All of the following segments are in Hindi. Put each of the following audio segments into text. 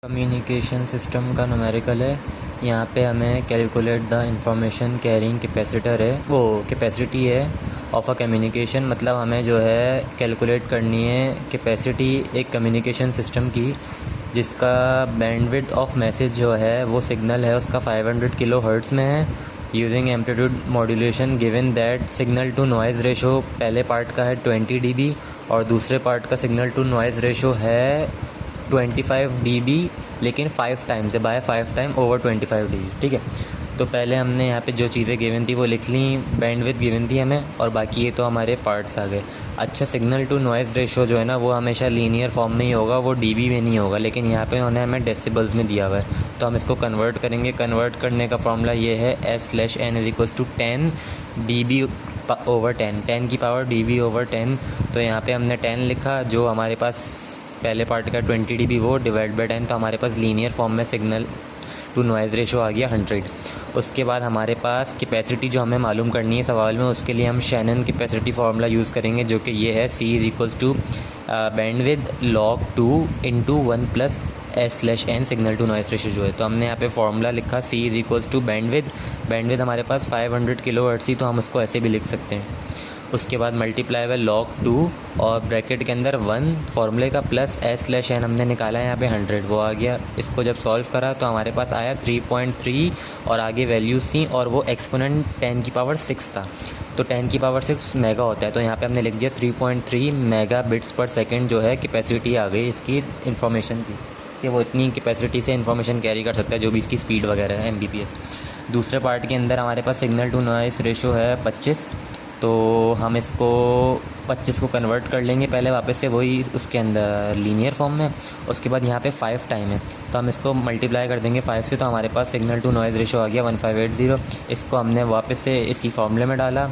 कम्युनिकेशन सिस्टम का न्यूमेरिकल है। यहाँ पे हमें calculate the information carrying capacitor है, वो कैपेसिटी है ऑफ अ कम्युनिकेशन। मतलब हमें जो है कैलकुलेट करनी है कैपेसिटी एक कम्युनिकेशन सिस्टम की जिसका बैंडविड्थ ऑफ मैसेज जो है वो सिग्नल है उसका 500 किलो हर्ट्ज़ में है using amplitude modulation given that signal to noise ratio पहले पार्ट का है 20 dB और दूसरे पार्ट का सिग्नल टू नॉइज़ रेशो है 25 dB, लेकिन 5 टाइम्स है, बाय 5 टाइम ओवर 25 dB। ठीक है, तो पहले हमने यहाँ पे जो चीज़ें गिवन थी वो लिख ली, बैंडविड्थ गिवन थी हमें, और बाकी ये तो हमारे पार्ट्स आ गए। अच्छा, सिग्नल टू नॉइज़ रेशो जो है ना वो हमेशा लीनियर फॉर्म में ही होगा, वो dB में नहीं होगा, लेकिन यहाँ पे उन्होंने हमें डेसिबल्स में दिया हुआ है, तो हम इसको कन्वर्ट करेंगे। कन्वर्ट करने का फॉर्मूला ये है S/N = 10 dB ओवर 10, 10 की पावर dB ओवर 10। तो यहाँ पे हमने 10 लिखा, जो हमारे पास पहले पार्ट का 20 dB वो डिवाइड बाय 10, तो हमारे पास लीनियर फॉर्म में सिग्नल टू नॉइज़ रेशो आ गया 100। उसके बाद हमारे पास कैपेसिटी जो हमें मालूम करनी है सवाल में, उसके लिए हम शैनन कैपेसिटी फार्मूला यूज़ करेंगे, जो कि ये है C = bandwidth log 2 × 1 + S/N signal to noise ratio जो है। तो हमने यहाँ पे फार्मूला लिखा C = बैंडविड्थ हमारे पास 500 किलो हर्ट्ज़ थी, तो हम उसको ऐसे भी लिख सकते हैं। उसके बाद मल्टीप्लाई बाय log 2 और ब्रैकेट के अंदर 1 फार्मूले का प्लस S/N हमने निकाला है यहाँ पे 100, वो आ गया। इसको जब सॉल्व करा तो हमारे पास आया 3.3 और आगे वैल्यूज़ थी, और वो एक्सपोनेंट 10 की पावर 6 था, तो 10 की पावर 6 मेगा होता है, तो यहाँ पे हमने लिख दिया 3.3 मेगा बिट्स पर सेकेंड जो है कैपेसिटी आ गई इसकी इन्फॉर्मेशन की, कि वो इतनी कैपेसिटी से इन्फॉर्मेशन कैरी कर सकता है, जो भी इसकी स्पीड वगैरह है Mbps। दूसरे पार्ट के अंदर हमारे पास सिग्नल टू नॉइज़ रेशो है 25, तो हम इसको 25 को कन्वर्ट कर लेंगे पहले वापस से वही उसके अंदर लीनियर फॉर्म में। उसके बाद यहाँ पे 5 टाइम है, तो हम इसको मल्टीप्लाई कर देंगे 5 से, तो हमारे पास सिग्नल टू नॉइज़ रेशो आ गया 1580। इसको हमने वापस से इसी फार्मूले में डाला,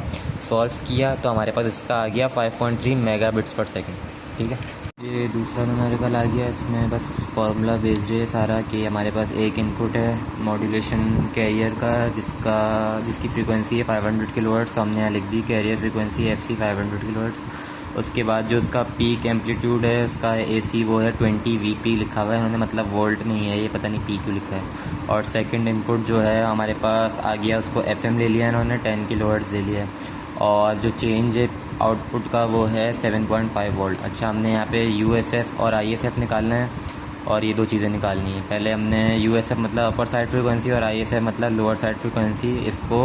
सॉल्व किया, तो हमारे पास इसका आ गया 5.3 मेगाबिट्स पर सेकेंड। ठीक है, ये दूसरा न्यूमेरिकल आ गया। इसमें बस फार्मूला बेस्ड है सारा, कि हमारे पास एक इनपुट है मॉड्यूलेशन कैरियर का जिसकी फ्रीक्वेंसी है 500 किलोहर्ट्ज़, तो हमने यहाँ लिख दी कैरियर फ्रीक्वेंसी FC 500 किलोहर्ट्ज़। उसके बाद जो उसका पीक एम्पलीट्यूड है उसका AC वो है 20 VP लिखा हुआ है उन्होंने, मतलब वोल्ट नहीं है ये, पता नहीं पी क्यों लिखा है। और सेकेंड इनपुट जो है हमारे पास आ गया, उसको FM ले लिया इन्होंने, 10 किलोहर्ट्ज़ ले लिया है, और जो चेंज है आउटपुट का वो है 7.5 वोल्ट। अच्छा, हमने यहाँ पे USF और ISF निकालना है, और ये दो चीज़ें निकालनी है। पहले हमने USF मतलब अपर साइड फ्रीक्वेंसी और ISF मतलब लोअर साइड फ्रीक्वेंसी, इसको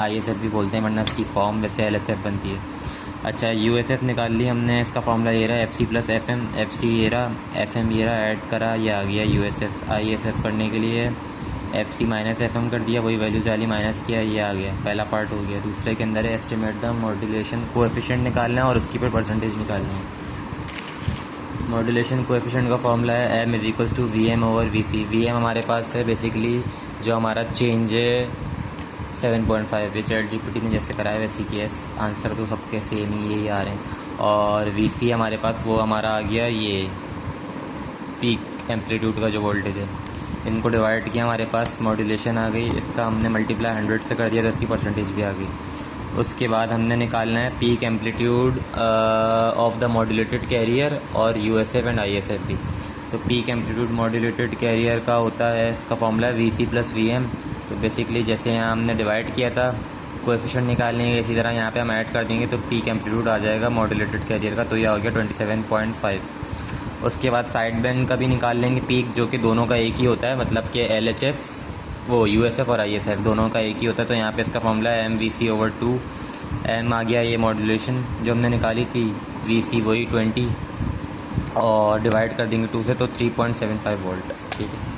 ISF भी बोलते हैं वरना इसकी फॉर्म वैसे LSF बनती है। अच्छा, USF निकाल ली हमने, इसका फॉर्मूला ये रहा FC + FM, FC ये रहा, FM ये रहा, ऐड करा, ये आ गया USF। ISF करने के लिए FC - FM कर दिया, वही वैल्यू डाली, माइनस किया, ये आ गया, पहला पार्ट हो गया। दूसरे के अंदर है एस्टिमेट द मॉड्यूलेशन कोएफिशिएंट निकालना है और उसकी पर परसेंटेज निकालनी है। मॉड्यूलेशन कोएफिशिएंट का फॉर्मूला है M = VM/VC। VM हमारे पास है बेसिकली जो हमारा चेंज है 7.5, ChatGPT ने जैसे कराया वैसे की है, आंसर तो सबके सेम ही यही आ रहे हैं। और VC हमारे पास वो हमारा आ गया ये पीक एम्पलीट्यूड का जो वोल्टेज है, इनको डिवाइड किया, हमारे पास मॉड्यूलेशन आ गई, इसका हमने मल्टीप्लाई 100 से कर दिया तो इसकी परसेंटेज भी आ गई। उसके बाद हमने निकालना है peak amplitude of the modulated carrier और USF एंड ISF भी। तो पीक एम्पलीट्यूड मॉड्यूलेटेड कैरियर का होता है, इसका फॉर्मूला है VC + VM। तो बेसिकली जैसे यहाँ हमने डिवाइड किया था कोएफिशिएंट निकालने, इसी तरह यहाँ पे हम ऐड कर देंगे तो पीक एम्पलीट्यूड आ जाएगा मॉड्यूलेटेड कैरियर का, तो यह हो गया 27.5। उसके बाद साइड बैंड का भी निकाल लेंगे पीक, जो कि दोनों का एक ही होता है, मतलब कि LHS वो USF और ISF दोनों का एक ही होता है। तो यहाँ पे इसका फॉर्मूला है MVC/2। M आ गया ये मॉड्यूलेशन जो हमने निकाली थी, VC वही 20, और डिवाइड कर देंगे 2 से, तो 3.75 वोल्ट। ठीक है,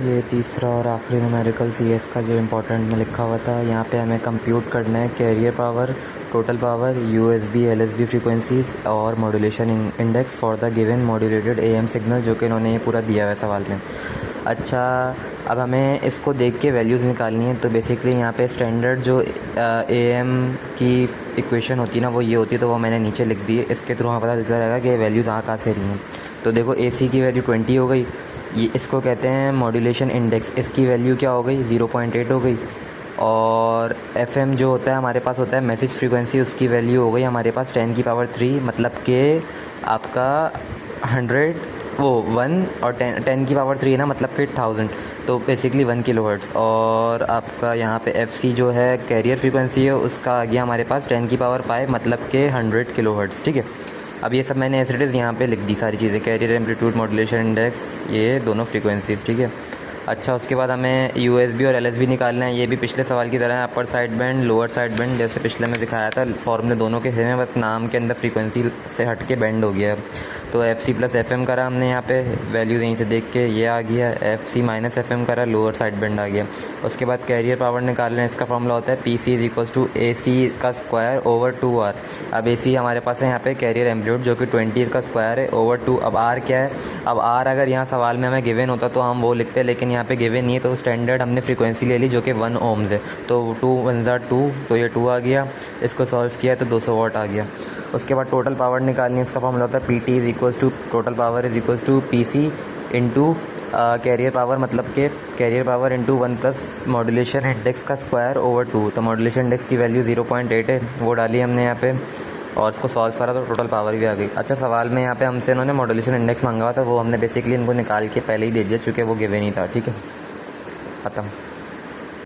ये तीसरा और आखिरी न्यूमेरिकल CS का जो इम्पोर्टेंट में लिखा हुआ था, यहाँ पे हमें कंप्यूट करना है carrier power, total power, USB LSB frequencies और modulation index for the given modulated AM signal, जो कि इन्होंने ये पूरा दिया हुआ है सवाल में। अच्छा, अब हमें इसको देख के वैल्यूज़ निकालनी है। तो बेसिकली यहाँ पे स्टैंडर्ड जो AM की इक्वेशन होती है ना वो ये होती है, तो वो मैंने नीचे लिख दी है, इसके थ्रू हमें पता चलता रहेगा कि वैल्यूज़ कहाँ से रही हैं। तो देखो AC की वैल्यू 20 हो गई, ये इसको कहते हैं मॉड्यूलेशन इंडेक्स, इसकी वैल्यू क्या हो गई 0.8 हो गई। और FM जो होता है हमारे पास होता है मैसेज फ्रीक्वेंसी, उसकी वैल्यू हो गई हमारे पास 10 की पावर 3, मतलब कि आपका 100 वो 1 और 10 की पावर 3 है ना, मतलब कि 1000, तो बेसिकली 1 किलोहर्ट्ज़। और आपका यहाँ पे FC जो है कैरियर फ्रीक्वेंसी है, उसका आ गया हमारे पास 10 की पावर 5, मतलब कि 100 किलोहर्ट्ज़, ठीक है। अब ये सब मैंने एज इट इज़ यहाँ पे लिख दी सारी चीज़ें, कैरियर एम्पलीट्यूड मॉड्यूलेशन इंडेक्स, ये दोनों फ्रीक्वेंसीज़, ठीक है। अच्छा, उसके बाद हमें USB और LSB निकालना है। ये भी पिछले सवाल की तरह है, upper side band lower side band, जैसे पिछले में दिखाया था। फॉर्मूले दोनों के सेम है, बस नाम के अंदर फ्रीक्वेंसी से हट के बैंड हो गया है। तो FC प्लस FM करा हमने यहाँ पे, वैल्यूज़ यहीं से देख के ये आ गया। FC माइनस FM करा, लोअर साइड बैंड आ गया। उसके बाद कैरियर पावर निकालना है, इसका फॉर्मूला होता है PC is equals to AC का स्क्वायर ओवर 2R। अब AC हमारे पास है यहाँ पे कैरियर एम्पलीट्यूड, जो कि 20 का स्क्वायर है ओवर 2। अब R क्या है? अब R अगर यहाँ सवाल में हमें गिवन होता तो हम वो लिखते, लेकिन यहाँ पे गिवन नहीं है, तो स्टैंडर्ड हमने फ्रीक्वेंसी ले ली जो कि 1 ओम्स है। तो 2 1 2, तो ये 2 आ गया। इसको सॉल्व किया तो 200 वाट आ गया। उसके बाद टोटल पावर निकालनी है, इसका फॉर्मूला होता है PT is equals to total power is equals to PC into carrier power, मतलब कि carrier power into 1 plus modulation index का स्क्वायर ओवर 2। तो मॉड्यूलेशन इंडेक्स की वैल्यू 0.8 है, वो डाली हमने यहाँ पे और उसको सॉल्व करा तो टोटल पावर भी आ गई। अच्छा, सवाल में यहाँ पे हमसे इन्होंने मॉड्यूलेशन इंडेक्स मांगा था, वो हमने बेसिकली इनको निकाल के पहले ही दे दिया, चूँकि वो गिवन ही था, ठीक है, ख़त्म।